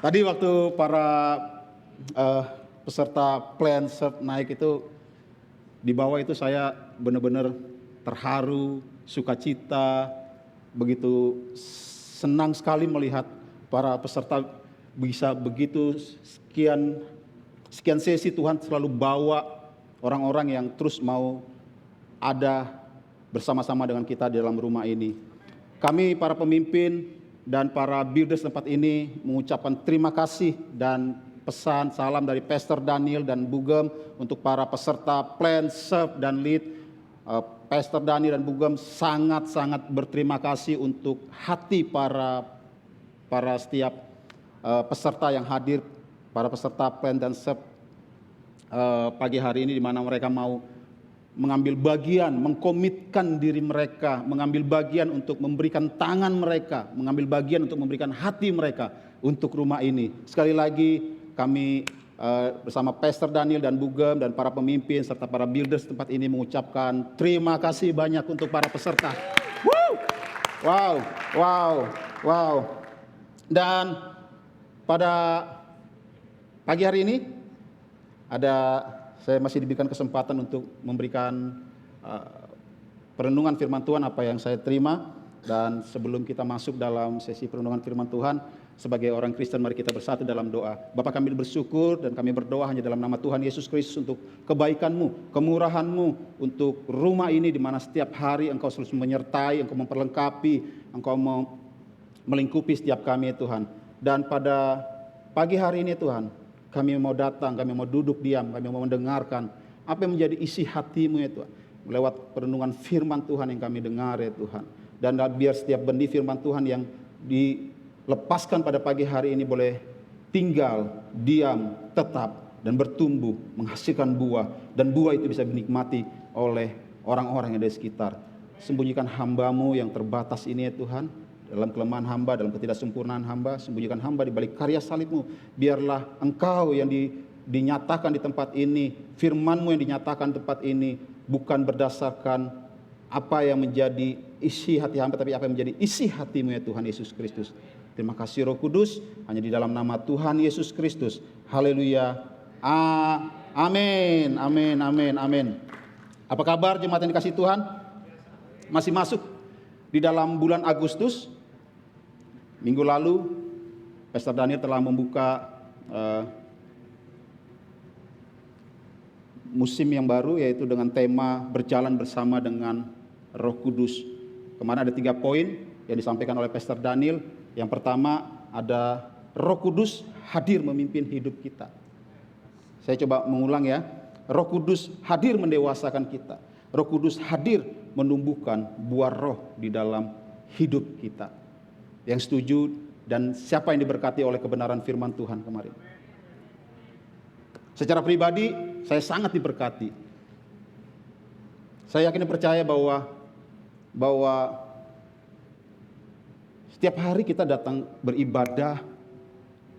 Tadi waktu para eh, peserta Plan Serve naik itu, di bawah itu saya benar-benar terharu, sukacita, begitu senang sekali melihat para peserta bisa begitu sekian sesi Tuhan selalu bawa orang-orang yang terus mau ada bersama-sama dengan kita di dalam rumah ini. Kami para pemimpin dan para builders tempat ini mengucapkan terima kasih dan pesan salam dari Pastor Daniel dan Bugem untuk para peserta Plan, Serve, dan Lead. Pastor Daniel dan Bugem sangat-sangat berterima kasih untuk hati para setiap peserta yang hadir, para peserta Plan dan Serve pagi hari ini, di mana mereka mau mengambil bagian, mengkomitkan diri mereka, mengambil bagian untuk memberikan tangan mereka, mengambil bagian untuk memberikan hati mereka untuk rumah ini. Sekali lagi kami bersama Pastor Daniel dan Bugem dan para pemimpin serta para builders tempat ini mengucapkan terima kasih banyak untuk para peserta. Wow. Dan pada pagi hari ini saya masih diberikan kesempatan untuk memberikan perenungan firman Tuhan apa yang saya terima. Dan sebelum kita masuk dalam sesi perenungan firman Tuhan, sebagai orang Kristen mari kita bersatu dalam doa. Bapa, kami bersyukur dan kami berdoa hanya dalam nama Tuhan Yesus Kristus untuk kebaikan-Mu, kemurahan-Mu untuk rumah ini, di mana setiap hari Engkau selalu menyertai, Engkau memperlengkapi, Engkau melingkupi setiap kami Tuhan. Dan pada pagi hari ini Tuhan, kami mau datang, kami mau duduk diam, kami mau mendengarkan apa yang menjadi isi hati-Mu ya Tuhan. Lewat perenungan firman Tuhan yang kami dengar ya Tuhan. Dan biar setiap benih firman Tuhan yang dilepaskan pada pagi hari ini boleh tinggal, diam, tetap, dan bertumbuh, menghasilkan buah. Dan buah itu bisa dinikmati oleh orang-orang yang ada di sekitar. Sembunyikan hamba-Mu yang terbatas ini ya Tuhan, dalam kelemahan hamba, dalam ketidaksempurnaan hamba, sembunyikan hamba di balik karya salib-Mu. Biarlah Engkau yang dinyatakan di tempat ini, firman-Mu yang dinyatakan di tempat ini, bukan berdasarkan apa yang menjadi isi hati hamba, tapi apa yang menjadi isi hati-Mu ya Tuhan Yesus Kristus. Terima kasih Roh Kudus, hanya di dalam nama Tuhan Yesus Kristus. Haleluya. Amin. Apa kabar jemaat yang dikasihi Tuhan? Masih masuk di dalam bulan Agustus. Minggu lalu Pastor Daniel telah membuka musim yang baru, yaitu dengan tema berjalan bersama dengan Roh Kudus. Kemarin ada 3 poin yang disampaikan oleh Pastor Daniel. Yang pertama ada Roh Kudus hadir memimpin hidup kita. Saya coba mengulang ya. Roh Kudus hadir mendewasakan kita. Roh Kudus hadir menumbuhkan buah roh di dalam hidup kita. Yang setuju dan siapa yang diberkati oleh kebenaran firman Tuhan kemarin? Secara pribadi saya sangat diberkati. Saya yakin dan percaya bahwa setiap hari kita datang beribadah,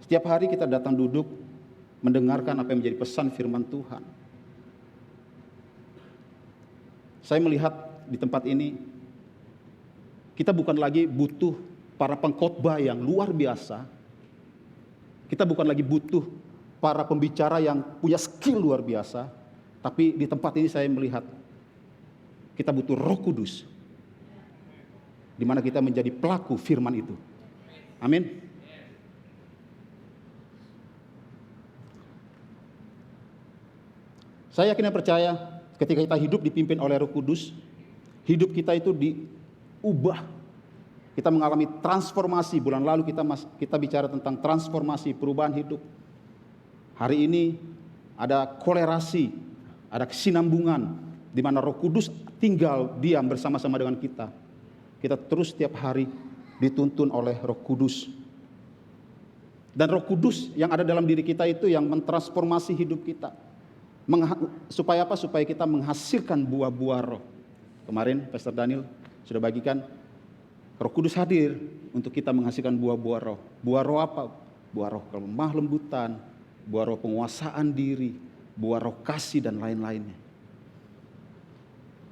setiap hari kita datang duduk mendengarkan apa yang menjadi pesan firman Tuhan. Saya melihat di tempat ini kita bukan lagi butuh para pengkhotbah yang luar biasa. Kita bukan lagi butuh para pembicara yang punya skill luar biasa. Tapi di tempat ini saya melihat kita butuh Roh Kudus, di mana kita menjadi pelaku firman itu. Amin. Saya yakin dan percaya ketika kita hidup dipimpin oleh Roh Kudus, hidup kita itu diubah. Kita mengalami transformasi. Bulan lalu kita bicara tentang transformasi, perubahan hidup. Hari ini ada kolerasi, ada kesinambungan, di mana Roh Kudus tinggal diam bersama-sama dengan kita. Kita terus setiap hari dituntun oleh Roh Kudus. Dan Roh Kudus yang ada dalam diri kita itu yang mentransformasi hidup kita. Supaya apa? Supaya kita menghasilkan buah-buah roh. Kemarin Pastor Daniel sudah bagikan, Roh Kudus hadir untuk kita menghasilkan buah-buah roh. Buah roh apa? Buah roh kelemah lembutan, buah roh penguasaan diri, buah roh kasih dan lain-lainnya.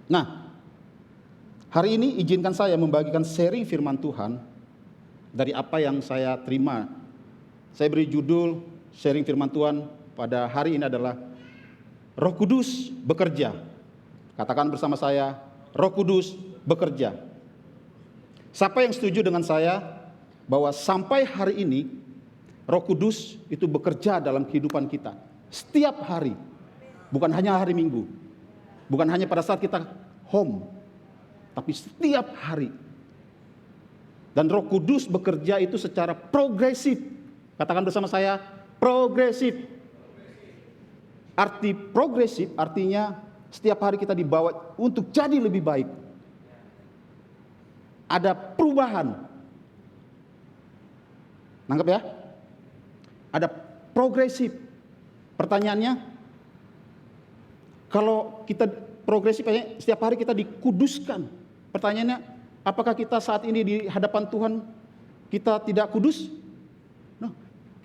Nah, hari ini izinkan saya membagikan sharing firman Tuhan dari apa yang saya terima Saya beri judul sharing firman Tuhan pada hari ini adalah Roh Kudus bekerja. Katakan bersama saya, Roh Kudus bekerja. Siapa yang setuju dengan saya bahwa sampai hari ini Roh Kudus itu bekerja dalam kehidupan kita setiap hari, bukan hanya hari Minggu, bukan hanya pada saat kita home, tapi setiap hari. Dan Roh Kudus bekerja itu secara progresif. Katakan bersama saya, progresif. Arti progresif artinya setiap hari kita dibawa untuk jadi lebih baik. Ada perubahan. Nangkep ya? Ada progresif. Pertanyaannya, kalau kita progresif, setiap hari kita dikuduskan. Pertanyaannya, apakah kita saat ini di hadapan Tuhan kita tidak kudus? No,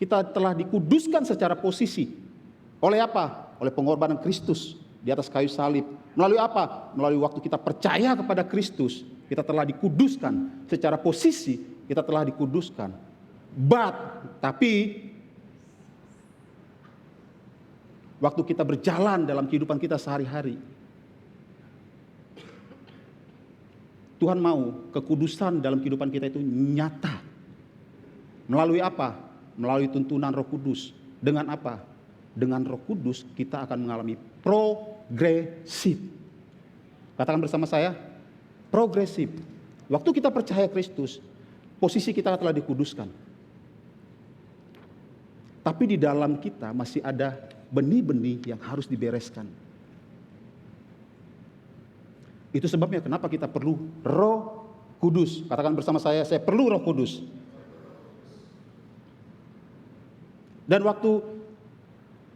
kita telah dikuduskan secara posisi. Oleh apa? Oleh pengorbanan Kristus di atas kayu salib. Melalui apa? Melalui waktu kita percaya kepada Kristus, kita telah dikuduskan secara posisi. Kita telah dikuduskan. Tapi waktu kita berjalan dalam kehidupan kita sehari-hari, Tuhan mau kekudusan dalam kehidupan kita itu nyata. Melalui apa? Melalui tuntunan Roh Kudus. Dengan apa? Dengan Roh Kudus kita akan mengalami progresif. Katakan bersama saya, progresif. Waktu kita percaya Kristus, posisi kita telah dikuduskan. Tapi di dalam kita masih ada benih-benih yang harus dibereskan. Itu sebabnya kenapa kita perlu Roh Kudus. Katakan bersama saya perlu Roh Kudus. Dan waktu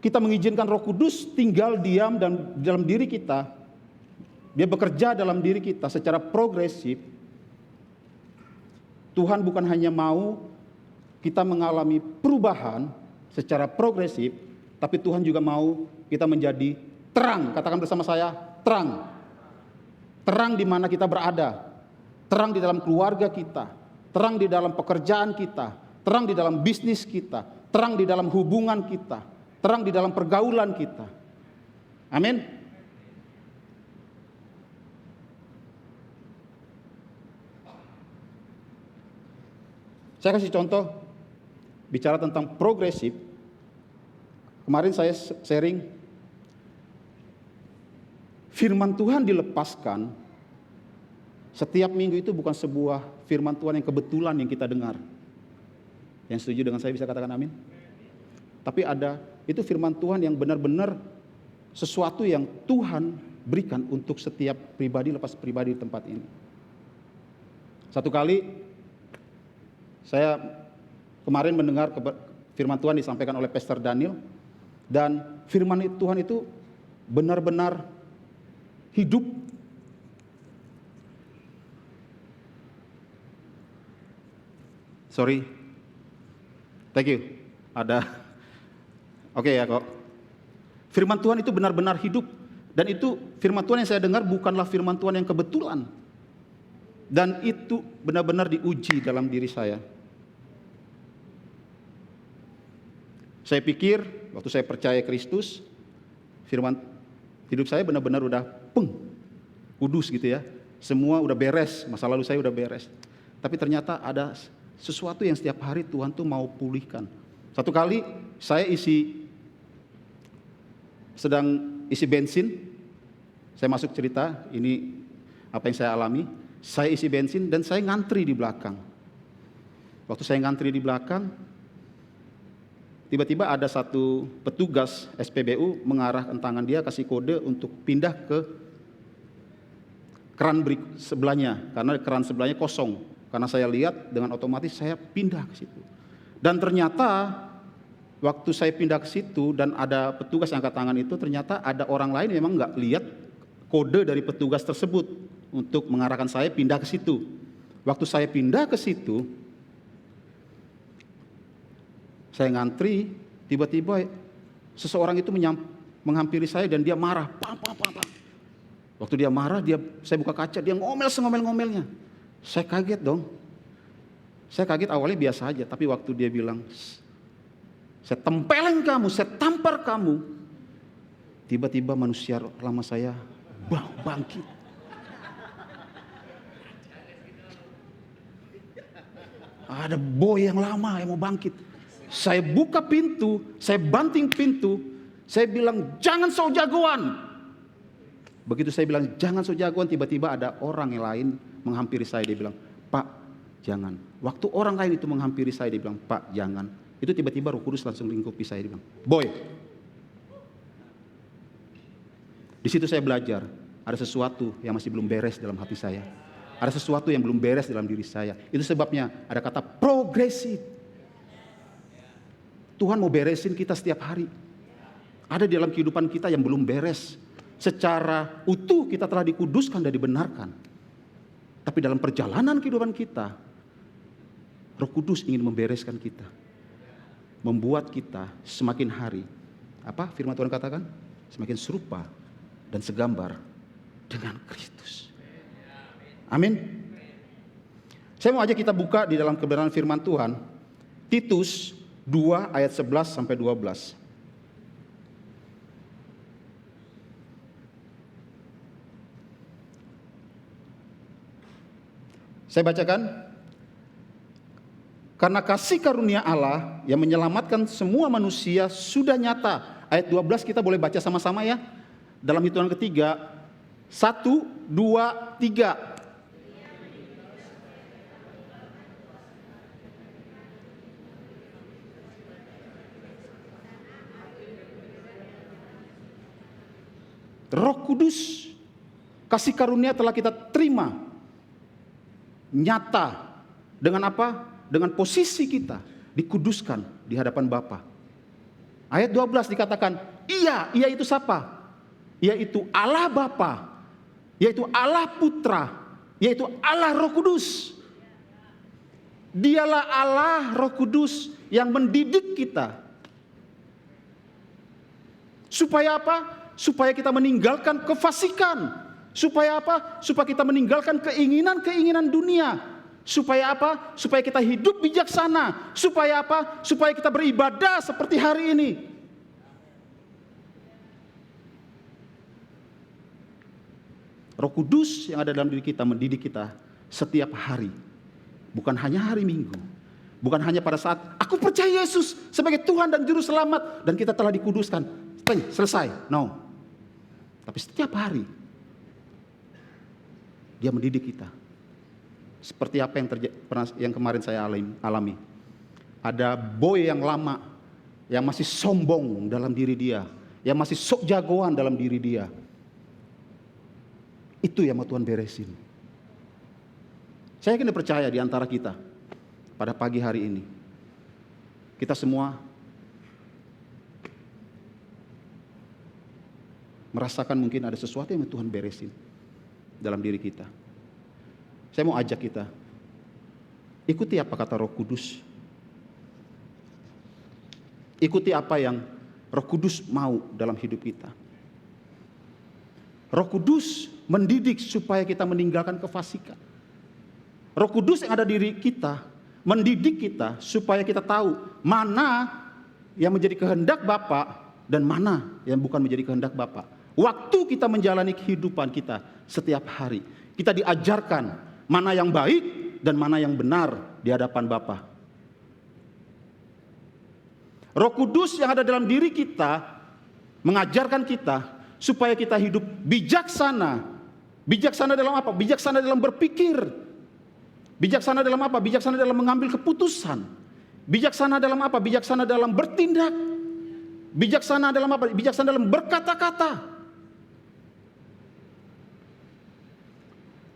kita mengizinkan Roh Kudus tinggal diam dan dalam diri kita, dia bekerja dalam diri kita secara progresif. Tuhan bukan hanya mau kita mengalami perubahan secara progresif, tapi Tuhan juga mau kita menjadi terang. Katakan bersama saya, terang. Terang di mana kita berada. Terang di dalam keluarga kita. Terang di dalam pekerjaan kita. Terang di dalam bisnis kita. Terang di dalam hubungan kita. Terang di dalam pergaulan kita. Amin. Saya kasih contoh bicara tentang progresif. Kemarin saya sharing firman Tuhan dilepaskan setiap minggu itu bukan sebuah firman Tuhan yang kebetulan yang kita dengar. Yang setuju dengan saya bisa katakan amin. Tapi itu firman Tuhan yang benar-benar sesuatu yang Tuhan berikan untuk setiap pribadi lepas pribadi di tempat ini. Satu kali saya kemarin mendengar firman Tuhan disampaikan oleh Pastor Daniel. Dan firman Tuhan itu benar-benar hidup. Sorry. Thank you. Oke ya kok. Firman Tuhan itu benar-benar hidup. Dan itu firman Tuhan yang saya dengar bukanlah firman Tuhan yang kebetulan. Dan itu benar-benar diuji dalam diri saya. Saya pikir waktu saya percaya Kristus, firman hidup saya benar-benar udah kudus gitu ya. Semua udah beres, masa lalu saya udah beres. Tapi ternyata ada sesuatu yang setiap hari Tuhan tuh mau pulihkan. Satu kali saya sedang isi bensin. Saya masuk cerita, ini apa yang saya alami. Saya isi bensin dan saya ngantri di belakang. Waktu saya ngantri di belakang, tiba-tiba ada satu petugas SPBU mengarahkan tangan dia, kasih kode untuk pindah ke keran sebelahnya, karena keran sebelahnya kosong. Karena saya lihat dengan otomatis saya pindah ke situ. Dan ternyata waktu saya pindah ke situ dan ada petugas yang angkat tangan itu, ternyata ada orang lain yang memang nggak lihat kode dari petugas tersebut untuk mengarahkan saya pindah ke situ. Waktu saya pindah ke situ, saya ngantri, tiba-tiba seseorang itu menghampiri saya dan dia marah. Waktu dia marah, saya buka kaca, dia ngomel sengomel-ngomelnya. Saya kaget dong. Saya kaget awalnya biasa aja, tapi waktu dia bilang, saya tempelin kamu, saya tampar kamu. Tiba-tiba manusia lama saya bangkit. Ada boy yang lama yang mau bangkit. Saya buka pintu, saya banting pintu, saya bilang jangan sok jagoan. Begitu saya bilang jangan sok jagoan, tiba-tiba ada orang yang lain menghampiri saya. Dia bilang, Pak jangan. Waktu orang lain itu menghampiri saya, dia bilang, Pak jangan. Itu tiba-tiba Roh Kudus langsung lingkupi saya. Dia bilang, boy. Di situ saya belajar, ada sesuatu yang masih belum beres dalam hati saya. Ada sesuatu yang belum beres dalam diri saya. Itu sebabnya ada kata progresif. Tuhan mau beresin kita setiap hari. Ada di dalam kehidupan kita yang belum beres. Secara utuh kita telah dikuduskan dan dibenarkan. Tapi dalam perjalanan kehidupan kita, Roh Kudus ingin membereskan kita. Membuat kita semakin hari, apa firman Tuhan katakan? Semakin serupa dan segambar dengan Kristus. Amin. Saya mau ajak kita buka di dalam kebenaran firman Tuhan. Titus 2 ayat 11 sampai 12. Saya bacakan. Karena kasih karunia Allah yang menyelamatkan semua manusia sudah nyata. Ayat 12 kita boleh baca sama-sama ya. Dalam hitungan ketiga. 1, 2, 3. Roh Kudus, kasih karunia telah kita terima. Nyata. Dengan apa? Dengan posisi kita dikuduskan di hadapan Bapa. Ayat 12 dikatakan, ia itu siapa? Yaitu Allah Bapa, yaitu Allah Putra, yaitu Allah Roh Kudus. Dialah Allah Roh Kudus yang mendidik kita. Supaya apa? Supaya kita meninggalkan kefasikan. Supaya apa? Supaya kita meninggalkan keinginan-keinginan dunia. Supaya apa? Supaya kita hidup bijaksana. Supaya apa? Supaya kita beribadah seperti hari ini. Roh Kudus yang ada dalam diri kita mendidik kita setiap hari. Bukan hanya hari Minggu. Bukan hanya pada saat aku percaya Yesus sebagai Tuhan dan Juru Selamat dan kita telah dikuduskan. Selesai. No. Tapi setiap hari Dia mendidik kita. Seperti apa yang kemarin saya alami. Ada boy yang lama, yang masih sombong dalam diri dia, yang masih sok jagoan dalam diri dia. Itu yang mau Tuhan beresin. Saya yakin dan percaya di antara kita pada pagi hari ini, kita semua merasakan mungkin ada sesuatu yang Tuhan beresin dalam diri kita. Saya mau ajak kita, ikuti apa kata Roh Kudus. Ikuti apa yang Roh Kudus mau dalam hidup kita. Roh Kudus mendidik supaya kita meninggalkan kefasikan. Roh Kudus yang ada di diri kita mendidik kita supaya kita tahu mana yang menjadi kehendak Bapa dan mana yang bukan menjadi kehendak Bapa. Waktu kita menjalani kehidupan kita setiap hari, kita diajarkan mana yang baik dan mana yang benar di hadapan Bapa. Roh Kudus yang ada dalam diri kita mengajarkan kita supaya kita hidup bijaksana. Bijaksana dalam apa? Bijaksana dalam berpikir. Bijaksana dalam apa? Bijaksana dalam mengambil keputusan. Bijaksana dalam apa? Bijaksana dalam bertindak. Bijaksana dalam apa? Bijaksana dalam berkata-kata.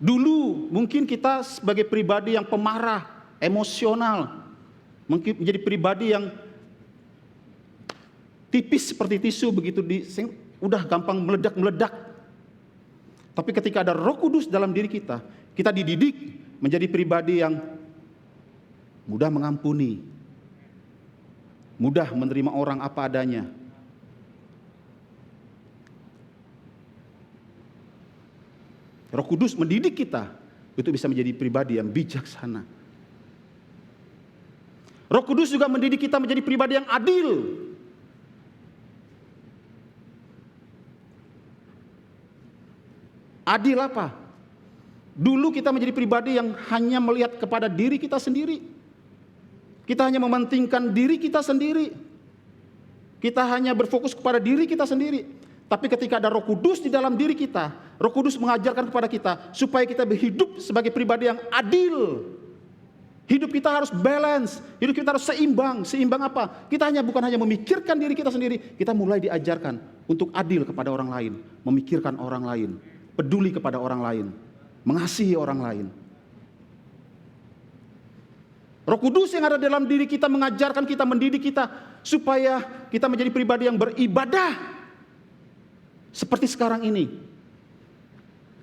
Dulu mungkin kita sebagai pribadi yang pemarah, emosional, mungkin menjadi pribadi yang tipis seperti tisu, begitu udah gampang meledak-meledak. Tapi ketika ada Roh Kudus dalam diri kita, kita dididik menjadi pribadi yang mudah mengampuni, mudah menerima orang apa adanya. Roh Kudus mendidik kita itu bisa menjadi pribadi yang bijaksana. Roh Kudus juga mendidik kita menjadi pribadi yang adil. Adil apa? Dulu kita menjadi pribadi yang hanya melihat kepada diri kita sendiri. Kita hanya mementingkan diri kita sendiri. Kita hanya berfokus kepada diri kita sendiri. Tapi ketika ada Roh Kudus di dalam diri kita, Roh Kudus mengajarkan kepada kita supaya kita hidup sebagai pribadi yang adil. Hidup kita harus balance, hidup kita harus seimbang. Seimbang apa? Kita bukan hanya memikirkan diri kita sendiri, kita mulai diajarkan untuk adil kepada orang lain, memikirkan orang lain, peduli kepada orang lain, mengasihi orang lain. Roh Kudus yang ada dalam diri kita mengajarkan kita, mendidik kita supaya kita menjadi pribadi yang beribadah seperti sekarang ini.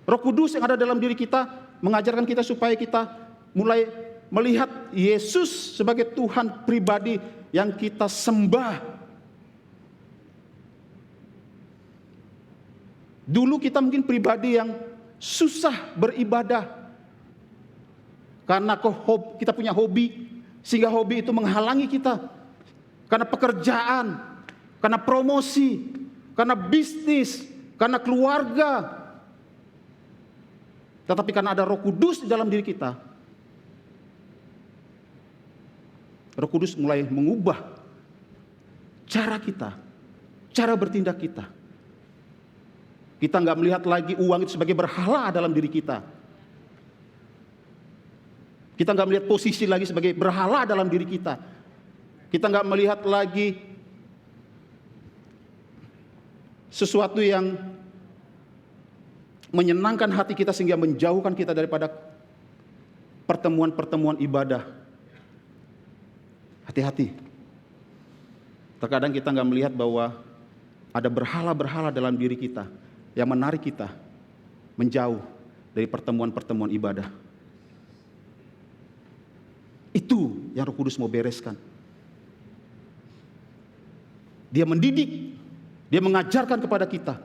Roh Kudus yang ada dalam diri kita mengajarkan kita supaya kita mulai melihat Yesus sebagai Tuhan pribadi yang kita sembah. Dulu kita mungkin pribadi yang susah beribadah karena kita punya hobi, sehingga hobi itu menghalangi kita. Karena pekerjaan, karena promosi, karena bisnis, karena keluarga. Tetapi karena ada Roh Kudus di dalam diri kita, Roh Kudus mulai mengubah cara kita, cara bertindak kita. Kita nggak melihat lagi uang itu sebagai berhala dalam diri kita. Kita nggak melihat posisi lagi sebagai berhala dalam diri kita. Kita nggak melihat lagi sesuatu yang menyenangkan hati kita sehingga menjauhkan kita daripada pertemuan-pertemuan ibadah. Hati-hati. Terkadang kita nggak melihat bahwa ada berhala-berhala dalam diri kita yang menarik kita menjauh dari pertemuan-pertemuan ibadah. Itu yang Roh Kudus mau bereskan. Dia mendidik, dia mengajarkan kepada kita.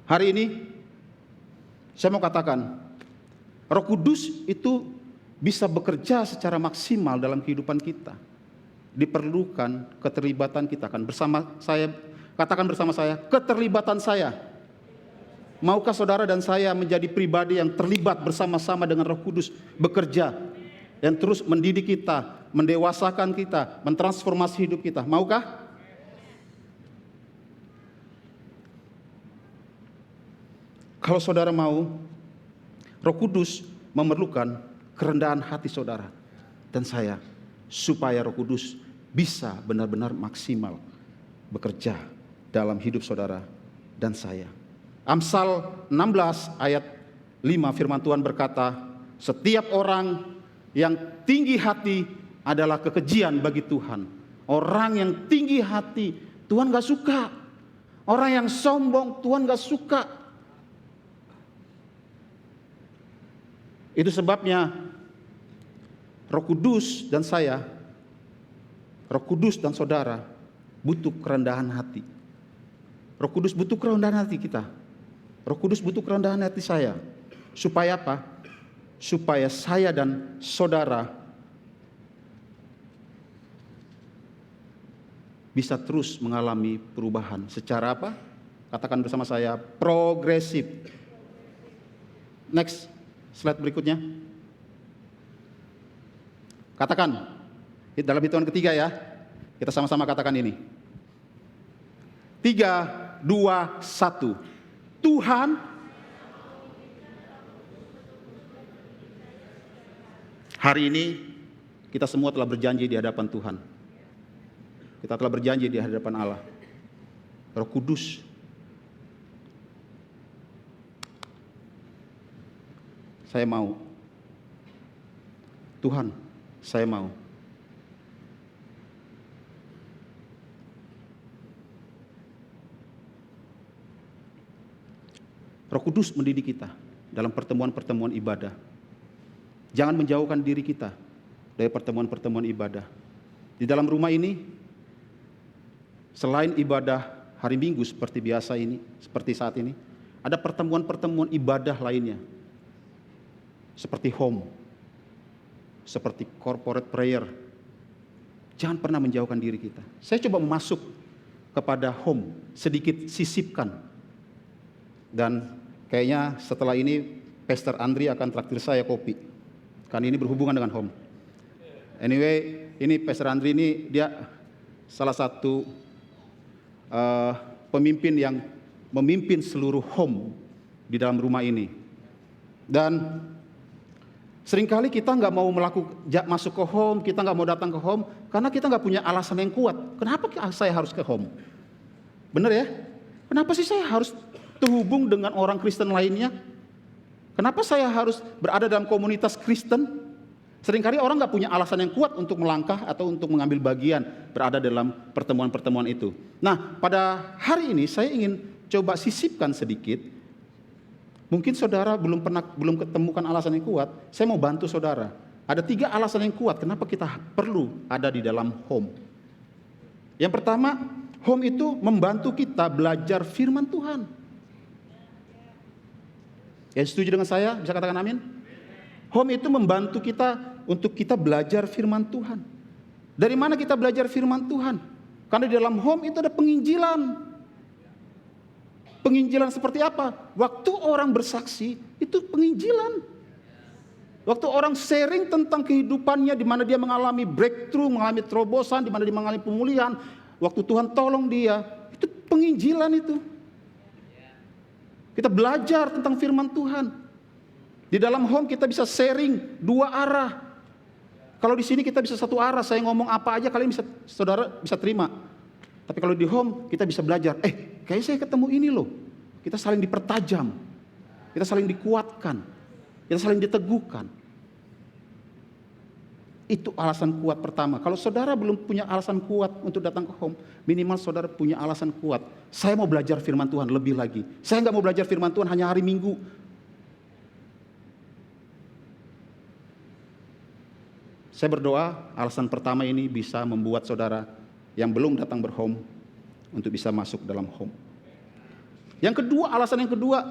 Hari ini saya mau katakan, Roh Kudus itu bisa bekerja secara maksimal dalam kehidupan kita. Diperlukan keterlibatan kita. Katakan bersama saya, keterlibatan saya. Maukah saudara dan saya menjadi pribadi yang terlibat bersama-sama dengan Roh Kudus, bekerja, yang terus mendidik kita, mendewasakan kita, mentransformasi hidup kita? Maukah? Kalau saudara mau, Roh Kudus memerlukan kerendahan hati saudara dan saya, supaya Roh Kudus bisa benar-benar maksimal bekerja dalam hidup saudara dan saya. Amsal 16 ayat 5 firman Tuhan berkata, setiap orang yang tinggi hati adalah kekejian bagi Tuhan. Orang yang tinggi hati Tuhan gak suka. Orang yang sombong Tuhan gak suka. Itu sebabnya Roh Kudus dan saya, Roh Kudus dan saudara butuh kerendahan hati. Roh Kudus butuh kerendahan hati kita. Roh Kudus butuh kerendahan hati saya. Supaya apa? Supaya saya dan saudara bisa terus mengalami perubahan. Secara apa? Katakan bersama saya, progresif. Next, slide berikutnya. Katakan, dalam hitungan ketiga ya, kita sama-sama katakan ini. 3, 2, 1. Tuhan, hari ini kita semua telah berjanji di hadapan Tuhan. Kita telah berjanji di hadapan Allah. Roh Kudus, saya mau. Tuhan, saya mau. Roh Kudus mendidik kita dalam pertemuan-pertemuan ibadah. Jangan menjauhkan diri kita dari pertemuan-pertemuan ibadah. Di dalam rumah ini, selain ibadah hari Minggu seperti biasa ini, seperti saat ini, ada pertemuan-pertemuan ibadah lainnya. Seperti home, seperti corporate prayer. Jangan pernah menjauhkan diri kita. Saya coba masuk kepada home, sedikit sisipkan. Dan kayaknya setelah ini Pastor Andri akan traktir saya kopi. Karena ini berhubungan dengan home. Anyway, ini Pastor Andri ini dia salah satu pemimpin yang memimpin seluruh home di dalam rumah ini. Dan seringkali kita nggak mau masuk ke home, kita nggak mau datang ke home, karena kita nggak punya alasan yang kuat. Kenapa saya harus ke home? Bener ya? Kenapa sih saya harus terhubung dengan orang Kristen lainnya? Kenapa saya harus berada dalam komunitas Kristen? Seringkali orang nggak punya alasan yang kuat untuk melangkah atau untuk mengambil bagian berada dalam pertemuan-pertemuan itu. Nah, pada hari ini saya ingin coba sisipkan sedikit. Mungkin saudara belum ketemukan alasan yang kuat. Saya mau bantu saudara. Ada 3 alasan yang kuat kenapa kita perlu ada di dalam home. Yang pertama, home itu membantu kita belajar firman Tuhan. Yang setuju dengan saya bisa katakan amin. Home itu membantu kita untuk kita belajar firman Tuhan. Dari mana kita belajar firman Tuhan? Karena di dalam home itu ada penginjilan. Penginjilan seperti apa? Waktu orang bersaksi, itu penginjilan. Waktu orang sharing tentang kehidupannya, di mana dia mengalami breakthrough, mengalami terobosan, di mana dia mengalami pemulihan. Waktu Tuhan tolong dia, itu penginjilan itu. Kita belajar tentang firman Tuhan. Di dalam home kita bisa sharing 2 arah. Kalau di sini kita bisa 1 arah, saya ngomong apa aja kalian saudara bisa terima. Tapi kalau di home kita bisa belajar, kayaknya saya ketemu ini loh. Kita saling dipertajam, kita saling dikuatkan, kita saling diteguhkan. Itu alasan kuat pertama. Kalau saudara belum punya alasan kuat untuk datang ke home, minimal saudara punya alasan kuat. Saya mau belajar firman Tuhan lebih lagi. Saya nggak mau belajar firman Tuhan hanya hari Minggu. Saya berdoa alasan pertama ini bisa membuat saudara yang belum datang berhome untuk bisa masuk dalam home. Yang kedua, alasan yang kedua,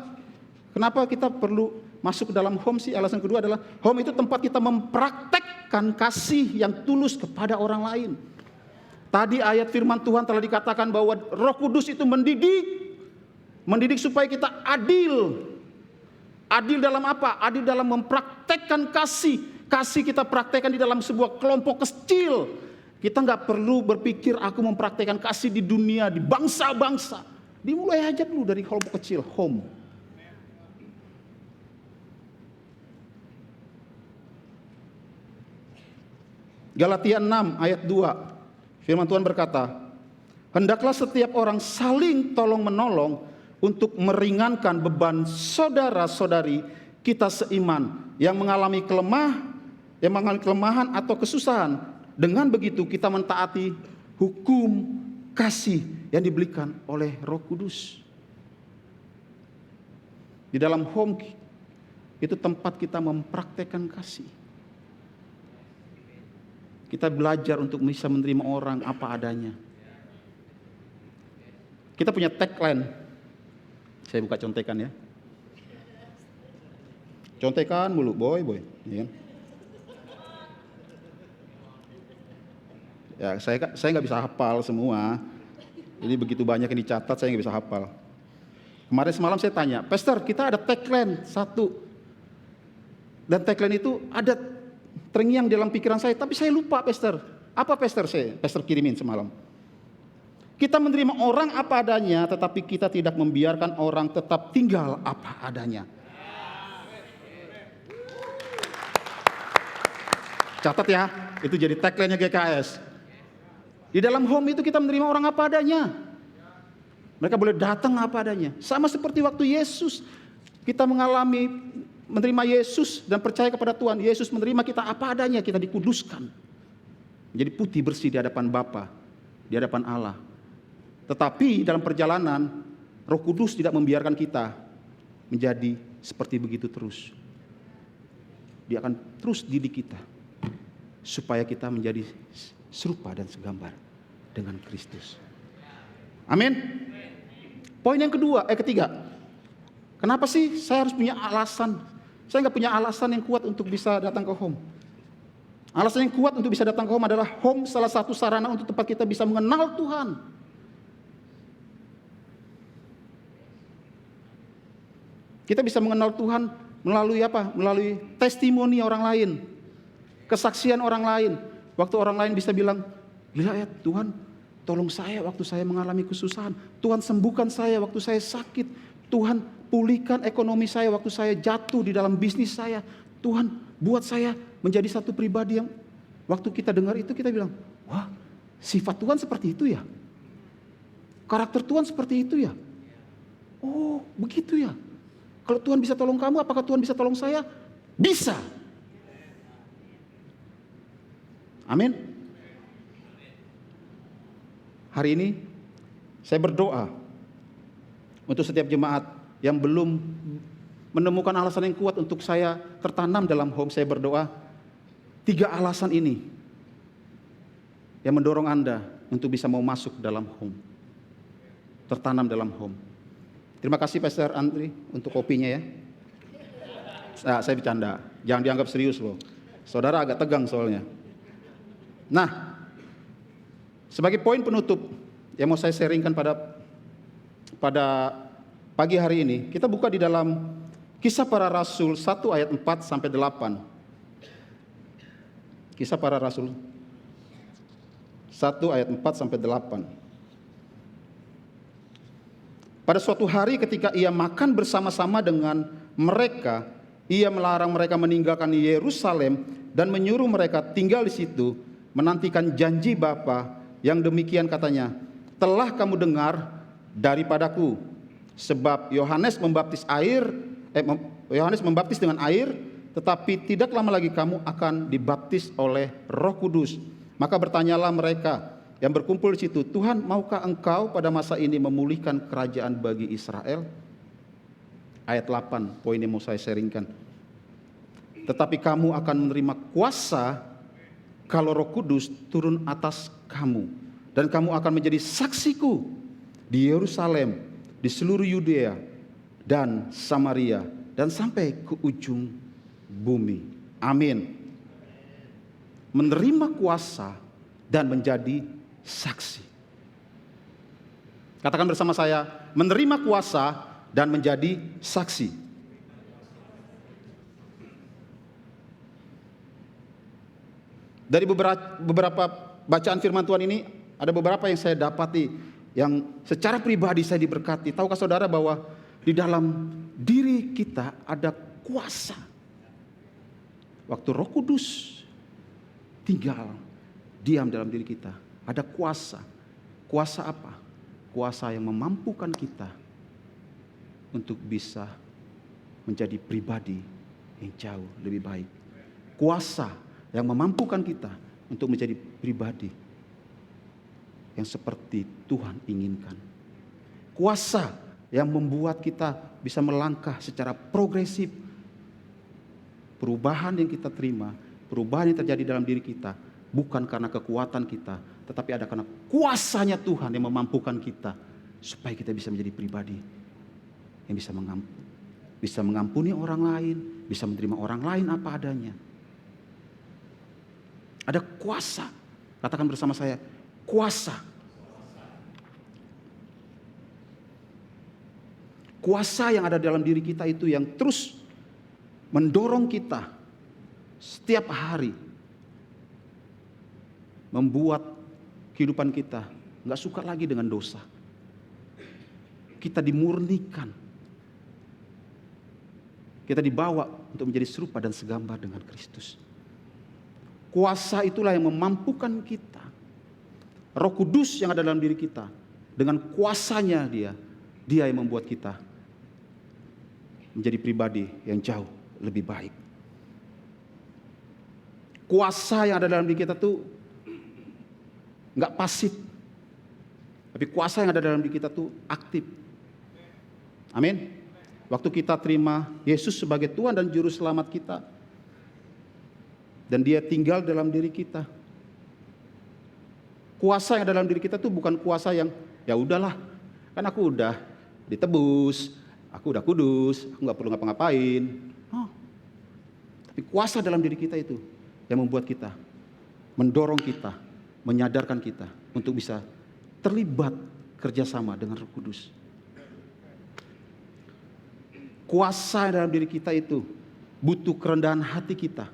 kenapa kita perlu masuk ke dalam home sih? Alasan kedua adalah home itu tempat kita mempraktekkan kasih yang tulus kepada orang lain. Tadi ayat firman Tuhan telah dikatakan bahwa Roh Kudus itu mendidik supaya kita adil. Adil dalam apa? Adil dalam mempraktekkan kasih. Kasih kita praktekkan di dalam sebuah kelompok kecil. Kita nggak perlu berpikir aku mempraktekkan kasih di dunia, di bangsa-bangsa. Dimulai aja dulu dari kelompok kecil, home. Galatia 6 ayat 2. Firman Tuhan berkata, hendaklah setiap orang saling tolong-menolong untuk meringankan beban saudara-saudari kita seiman yang mengalami kelemahan atau kesusahan. Dengan begitu kita mentaati hukum kasih yang diberikan oleh Roh Kudus. Di dalam home itu tempat kita mempraktekkan kasih. Kita belajar untuk bisa menerima orang apa adanya. Kita punya tagline. Saya buka contekan ya. Contekan mulu, boy. Ya. Ya, saya nggak bisa hafal semua. Jadi begitu banyak yang dicatat, saya nggak bisa hafal. Kemarin semalam saya tanya, Pastor, kita ada tagline 1. Dan tagline itu ada terngiang dalam pikiran saya, tapi saya lupa, Pastor. Apa Pastor kirimin semalam? Kita menerima orang apa adanya, tetapi kita tidak membiarkan orang tetap tinggal apa adanya. Catat ya, itu jadi tagline-nya GKS. Di dalam home itu kita menerima orang apa adanya. Mereka boleh datang apa adanya. Sama seperti waktu Yesus. Kita menerima Yesus dan percaya kepada Tuhan. Yesus menerima kita apa adanya. Kita dikuduskan. Menjadi putih bersih di hadapan Bapa, di hadapan Allah. Tetapi dalam perjalanan, Roh Kudus tidak membiarkan kita menjadi seperti begitu terus. Dia akan terus didik kita. Supaya kita menjadi serupa dan segambar dengan Kristus. Amin. Poin yang ketiga. Kenapa sih saya harus punya alasan? Saya nggak punya alasan yang kuat untuk bisa datang ke home. Alasan yang kuat untuk bisa datang ke home adalah home salah satu sarana untuk tempat kita bisa mengenal Tuhan. Kita bisa mengenal Tuhan melalui apa? Melalui testimoni orang lain, kesaksian orang lain. Waktu orang lain bisa bilang, gila ya Tuhan, tolong saya waktu saya mengalami kesusahan. Tuhan sembuhkan saya waktu saya sakit. Tuhan pulihkan ekonomi saya waktu saya jatuh di dalam bisnis saya. Tuhan buat saya menjadi satu pribadi yang waktu kita dengar itu kita bilang, wah sifat Tuhan seperti itu ya. Karakter Tuhan seperti itu ya. Oh begitu ya. Kalau Tuhan bisa tolong kamu, apakah Tuhan bisa tolong saya? Bisa. Amin. Hari ini saya berdoa untuk setiap jemaat yang belum menemukan alasan yang kuat untuk saya tertanam dalam home. Saya berdoa 3 alasan ini yang mendorong Anda untuk bisa mau masuk dalam home, tertanam dalam home. Terima kasih Pastor Andri untuk kopinya ya. Nah, saya bercanda, jangan dianggap serius loh. Saudara agak tegang soalnya. Nah, sebagai poin penutup yang mau saya sharingkan pada pagi hari ini, kita buka di dalam Kisah Para Rasul 1 ayat 4 sampai 8. Kisah Para Rasul 1 ayat 4 sampai 8. Pada suatu hari ketika ia makan bersama-sama dengan mereka, ia melarang mereka meninggalkan Yerusalem dan menyuruh mereka tinggal di situ, menantikan janji Bapa yang demikian katanya, telah kamu dengar daripadaku, sebab Yohanes membaptis dengan air, tetapi tidak lama lagi kamu akan dibaptis oleh Roh Kudus. Maka bertanyalah mereka yang berkumpul di situ, Tuhan, maukah Engkau pada masa ini memulihkan kerajaan bagi Israel? Ayat 8, poin yang mau saya sharingkan. Tetapi kamu akan menerima kuasa kalau Roh Kudus turun atas kamu, dan kamu akan menjadi saksiku di Yerusalem, di seluruh Yudea dan Samaria, dan sampai ke ujung bumi. Amin. Menerima kuasa dan menjadi saksi. Katakan bersama saya, menerima kuasa dan menjadi saksi. Dari beberapa bacaan firman Tuhan ini, ada beberapa yang saya dapati, yang secara pribadi saya diberkati. Tahukah saudara bahwa di dalam diri kita ada kuasa. Waktu Roh Kudus tinggal, diam dalam diri kita, ada kuasa. Kuasa apa? Kuasa yang memampukan kita untuk bisa menjadi pribadi yang jauh lebih baik. Kuasa yang memampukan kita untuk menjadi pribadi yang seperti Tuhan inginkan. Kuasa yang membuat kita bisa melangkah secara progresif. Perubahan yang kita terima, perubahan yang terjadi dalam diri kita, bukan karena kekuatan kita, tetapi ada karena kuasanya Tuhan yang memampukan kita, supaya kita bisa menjadi pribadi yang bisa mengampuni orang lain, bisa menerima orang lain apa adanya. Ada kuasa. Katakan bersama saya, kuasa. Kuasa yang ada dalam diri kita itu yang terus mendorong kita setiap hari, membuat kehidupan kita gak suka lagi dengan dosa. Kita dimurnikan. Kita dibawa untuk menjadi serupa dan segambar dengan Kristus. Kuasa itulah yang memampukan kita. Roh Kudus yang ada dalam diri kita, dengan kuasanya dia yang membuat kita menjadi pribadi yang jauh lebih baik. Kuasa yang ada dalam diri kita tuh nggak pasif, tapi kuasa yang ada dalam diri kita tuh aktif. Amin. Waktu kita terima Yesus sebagai Tuhan dan Juru Selamat kita, dan Dia tinggal dalam diri kita, kuasa yang ada dalam diri kita tuh bukan kuasa yang Ya udahlah, kan aku udah ditebus, aku udah kudus, aku nggak perlu ngapa-ngapain. Oh, tapi kuasa dalam diri kita itu yang membuat kita, mendorong kita, menyadarkan kita untuk bisa terlibat kerjasama dengan Roh Kudus. Kuasa dalam diri kita itu butuh kerendahan hati kita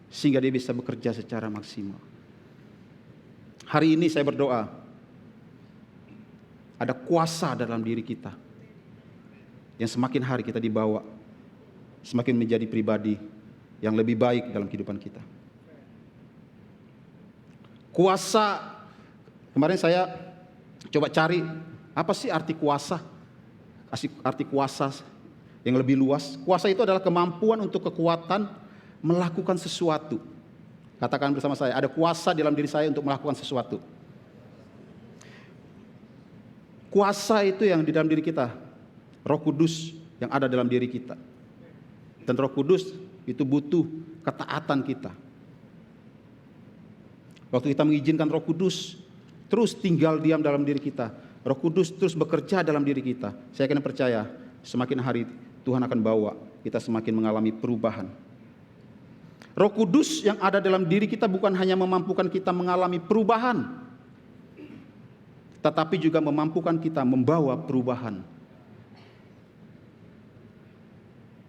sehingga dia bisa bekerja secara maksimal. Hari ini saya berdoa ada kuasa dalam diri kita yang semakin hari kita dibawa semakin menjadi pribadi yang lebih baik dalam kehidupan kita. Kuasa, kemarin saya coba cari apa sih arti kuasa? Arti kuasa yang lebih luas. Kuasa itu adalah kemampuan untuk kekuatan melakukan sesuatu. Katakan bersama saya, ada kuasa dalam diri saya untuk melakukan sesuatu. Kuasa itu yang di dalam diri kita, Roh Kudus yang ada dalam diri kita. Dan Roh Kudus itu butuh ketaatan kita. Waktu kita mengizinkan Roh Kudus terus tinggal diam dalam diri kita, Roh Kudus terus bekerja dalam diri kita, saya akan percaya semakin hari Tuhan akan bawa kita semakin mengalami perubahan. Roh Kudus yang ada dalam diri kita bukan hanya memampukan kita mengalami perubahan, tetapi juga memampukan kita membawa perubahan.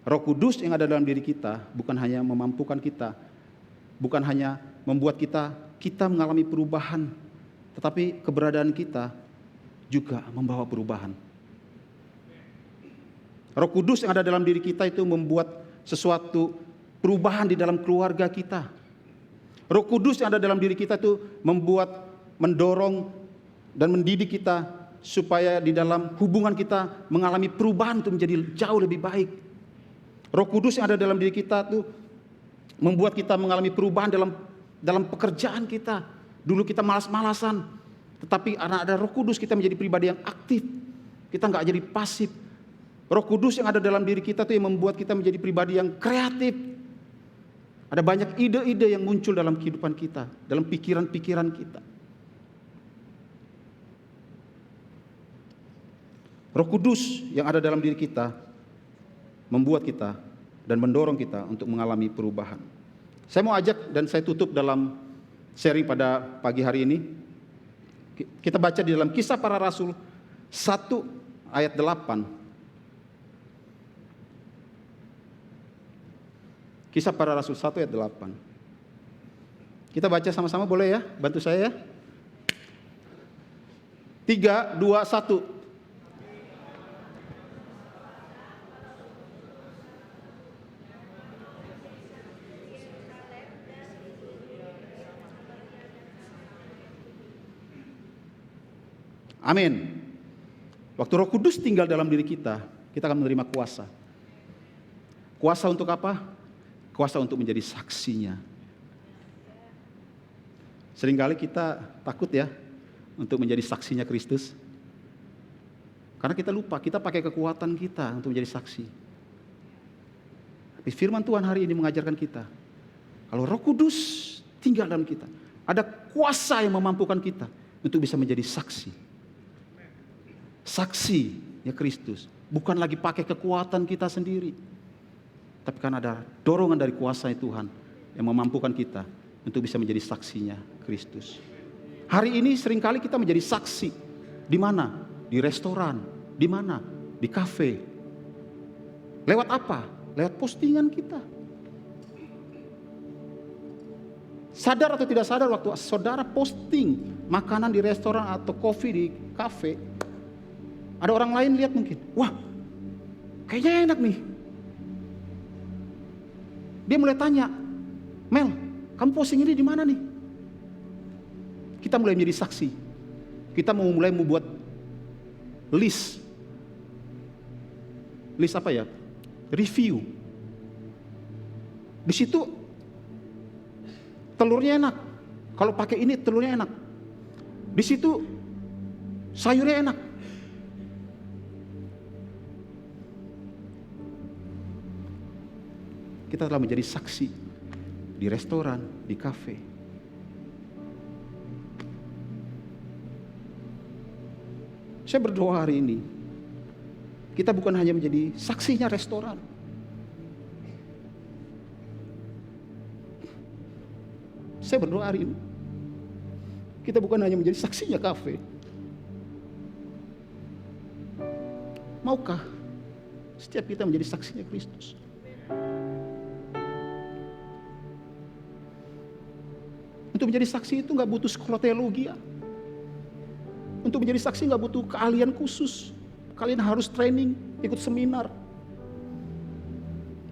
Roh Kudus yang ada dalam diri kita bukan hanya memampukan kita, bukan hanya membuat kita mengalami perubahan, tetapi keberadaan kita juga membawa perubahan. Roh Kudus yang ada dalam diri kita itu membuat sesuatu perubahan di dalam keluarga kita. Roh Kudus yang ada dalam diri kita itu mendorong dan mendidik kita supaya di dalam hubungan kita mengalami perubahan untuk menjadi jauh lebih baik. Roh Kudus yang ada dalam diri kita itu membuat kita mengalami perubahan dalam pekerjaan kita. Dulu kita malas-malasan, tetapi karena ada Roh Kudus kita menjadi pribadi yang aktif. Kita nggak jadi pasif. Roh Kudus yang ada dalam diri kita itu yang membuat kita menjadi pribadi yang kreatif. Ada banyak ide-ide yang muncul dalam kehidupan kita, dalam pikiran-pikiran kita. Roh Kudus yang ada dalam diri kita membuat kita dan mendorong kita untuk mengalami perubahan. Saya mau ajak dan saya tutup dalam sharing pada pagi hari ini. Kita baca di dalam Kisah Para Rasul 1 ayat 8. Kisah Para Rasul 1 ayat 8. Kita baca sama-sama boleh ya? Bantu saya ya. 3, 2, 1. Amin. Waktu Roh Kudus tinggal dalam diri kita akan menerima kuasa. Kuasa untuk apa? Kuasa untuk menjadi saksinya. Seringkali kita takut ya untuk menjadi saksinya Kristus. Karena kita lupa, kita pakai kekuatan kita untuk menjadi saksi. Tapi firman Tuhan hari ini mengajarkan kita, kalau Roh Kudus tinggal dalam kita, ada kuasa yang memampukan kita untuk bisa menjadi saksi. Saksinya Kristus, bukan lagi pakai kekuatan kita sendiri, tapi karena ada dorongan dari kuasa Tuhan yang memampukan kita untuk bisa menjadi saksinya Kristus. Hari ini seringkali kita menjadi saksi. Di mana? Di restoran. Di mana? Di kafe. Lewat apa? Lewat postingan kita. Sadar atau tidak sadar waktu saudara posting makanan di restoran atau kopi di kafe, ada orang lain lihat mungkin, wah kayaknya enak nih. Dia mulai tanya, Mel, kamu posting ini di mana nih? Kita mulai menjadi saksi. Kita mau mulai membuat list apa ya? Review. Di situ telurnya enak. Kalau pakai ini telurnya enak. Di situ sayurnya enak. Kita telah menjadi saksi di restoran, di kafe. Saya berdoa hari ini, kita bukan hanya menjadi saksinya restoran. Saya berdoa hari ini, kita bukan hanya menjadi saksinya kafe. Maukah setiap kita menjadi saksinya Kristus? Untuk menjadi saksi itu gak butuh sekolah teologi ya. Untuk menjadi saksi gak butuh keahlian khusus. Kalian harus training, ikut seminar.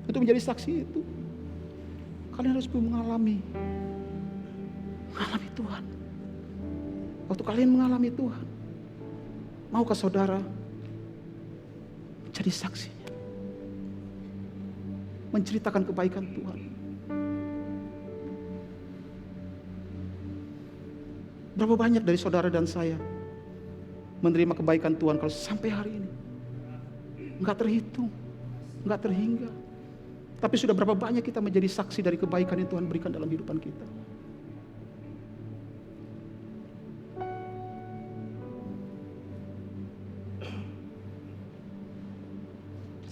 Untuk menjadi saksi itu, kalian harus mengalami Tuhan. Waktu kalian mengalami Tuhan, maukah saudara jadi saksinya? Menceritakan kebaikan Tuhan. Berapa banyak dari saudara dan saya menerima kebaikan Tuhan kalau sampai hari ini? Enggak terhitung, enggak terhingga. Tapi sudah berapa banyak kita menjadi saksi dari kebaikan yang Tuhan berikan dalam kehidupan kita.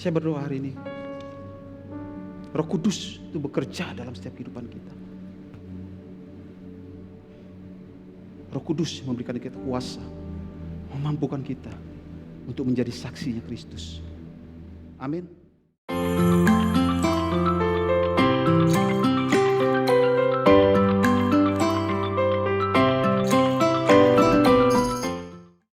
Saya berdoa hari ini, Roh Kudus itu bekerja dalam setiap kehidupan kita. Roh Kudus memberikan kita kuasa, memampukan kita untuk menjadi saksinya Kristus. Amin.